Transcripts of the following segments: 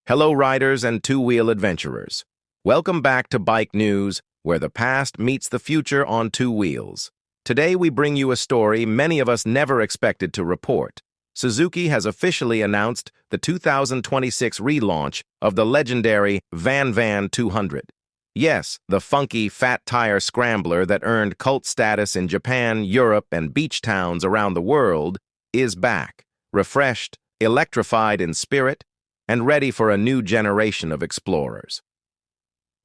Hello, riders and two-wheel adventurers. Welcome back to Bike News, where the past meets the future on two wheels. Today, we bring you a story many of us never expected to report. Suzuki has officially announced the 2026 relaunch of the legendary VanVan 200. Yes, the funky, fat tire scrambler that earned cult status in Japan, Europe, and beach towns around the world is back, refreshed, electrified in spirit, and ready for a new generation of explorers.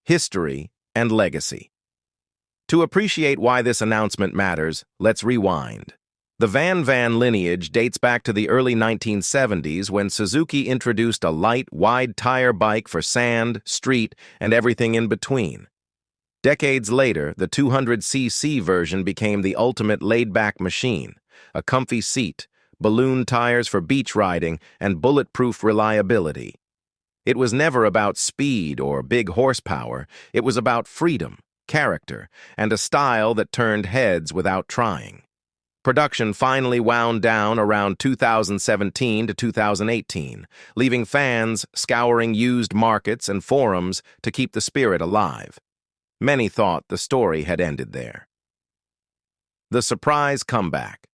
History and legacy. To appreciate why this announcement matters, let's rewind. The VanVan lineage dates back to the early 1970s when Suzuki introduced a light, wide-tire bike for sand, street, and everything in between. Decades later, the 200cc version became the ultimate laid-back machine, a comfy seat, balloon tires for beach riding, and bulletproof reliability. It was never about speed or big horsepower. It was about freedom, character, and a style that turned heads without trying. Production finally wound down around 2017 to 2018, leaving fans scouring used markets and forums to keep the spirit alive. Many thought the story had ended there. The surprise comeback.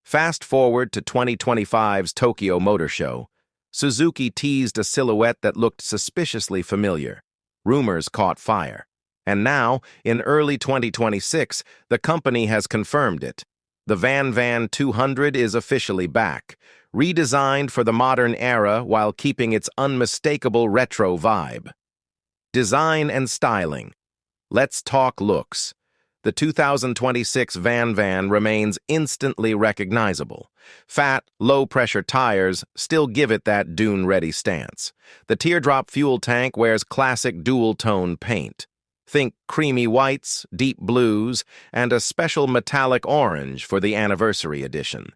Fast forward to 2025's Tokyo Motor Show, Suzuki teased a silhouette that looked suspiciously familiar. Rumors caught fire. And now, in early 2026, the company has confirmed it. The VanVan 200 is officially back, redesigned for the modern era while keeping its unmistakable retro vibe. Design and styling. Let's talk looks. The 2026 VanVan remains instantly recognizable. Fat, low-pressure tires still give it that dune-ready stance. The teardrop fuel tank wears classic dual-tone paint. Think creamy whites, deep blues, and a special metallic orange for the anniversary edition.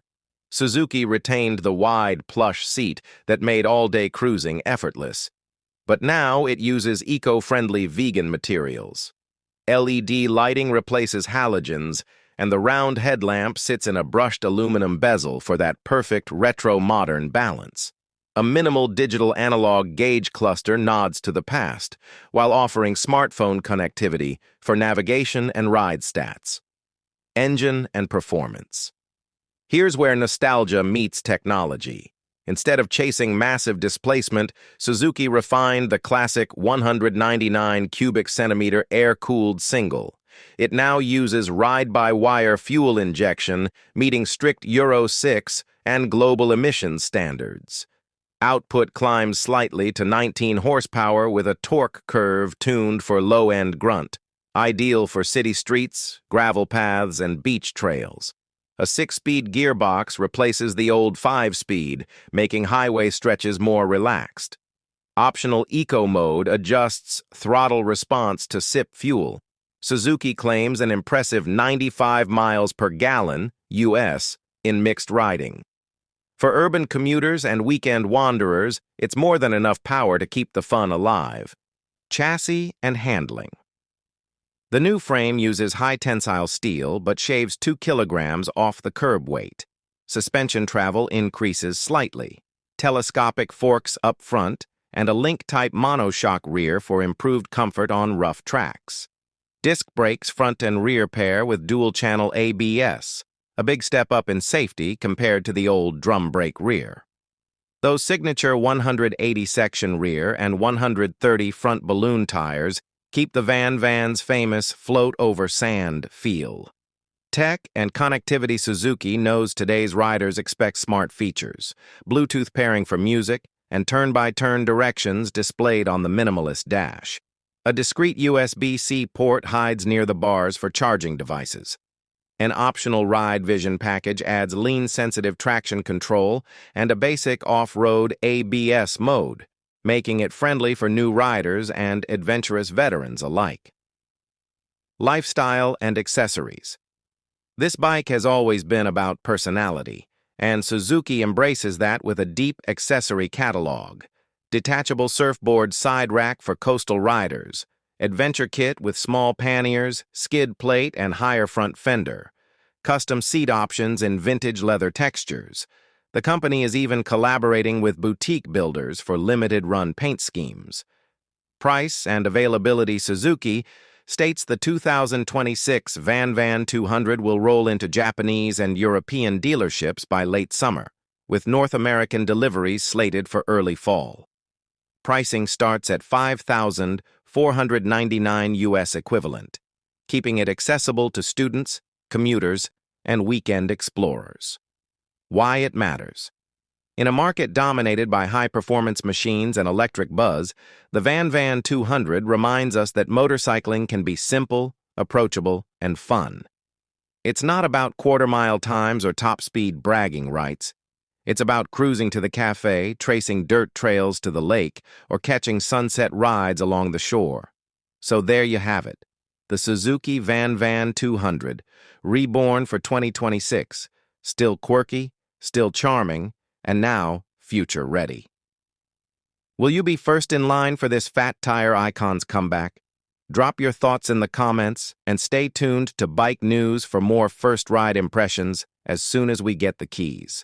Suzuki retained the wide, plush seat that made all-day cruising effortless. But now it uses eco-friendly vegan materials. LED lighting replaces halogens, and the round headlamp sits in a brushed aluminum bezel for that perfect retro-modern balance. A minimal digital analog gauge cluster nods to the past, while offering smartphone connectivity for navigation and ride stats. Engine and performance. Here's where nostalgia meets technology. Instead of chasing massive displacement, Suzuki refined the classic 199 cubic centimeter air-cooled single. It now uses ride-by-wire fuel injection, meeting strict Euro 6 and global emissions standards. Output climbs slightly to 19 horsepower with a torque curve tuned for low-end grunt, ideal for city streets, gravel paths, and beach trails. A 6-speed gearbox replaces the old 5-speed, making highway stretches more relaxed. Optional Eco mode adjusts throttle response to sip fuel. Suzuki claims an impressive 95 miles per gallon, US, in mixed riding. For urban commuters and weekend wanderers, it's more than enough power to keep the fun alive. Chassis and handling. The new frame uses high-tensile steel but shaves 2 kilograms off the curb weight. Suspension travel increases slightly. Telescopic forks up front, and a link-type monoshock rear for improved comfort on rough tracks. Disc brakes front and rear pair with dual-channel ABS, a big step up in safety compared to the old drum brake rear. Those signature 180-section rear and 130 front balloon tires keep the VanVan's famous float-over-sand feel. Tech and connectivity. Suzuki knows today's riders expect smart features, Bluetooth pairing for music, and turn-by-turn directions displayed on the minimalist dash. A discrete USB-C port hides near the bars for charging devices. An optional ride vision package adds lean-sensitive traction control and a basic off-road ABS mode, making it friendly for new riders and adventurous veterans alike. Lifestyle and accessories. This bike has always been about personality, and Suzuki embraces that with a deep accessory catalog. Detachable surfboard side rack for coastal riders, adventure kit with small panniers, skid plate, and higher front fender, custom seat options in vintage leather textures, The company is even collaborating with boutique builders for limited-run paint schemes. Price and availability: Suzuki states the 2026 VanVan 200 will roll into Japanese and European dealerships by late summer, with North American deliveries slated for early fall. Pricing starts at $5,499 US equivalent, keeping it accessible to students, commuters, and weekend explorers. Why it matters. In a market dominated by high-performance machines and electric buzz, the VanVan 200 reminds us that motorcycling can be simple, approachable, and fun. It's not about quarter-mile times or top-speed bragging rights. It's about cruising to the cafe, tracing dirt trails to the lake, or catching sunset rides along the shore. So there you have it, the Suzuki VanVan 200, reborn for 2026, still quirky, still charming, and now future-ready. Will you be first in line for this fat tire icon's comeback? Drop your thoughts in the comments and stay tuned to Bike News for more first-ride impressions as soon as we get the keys.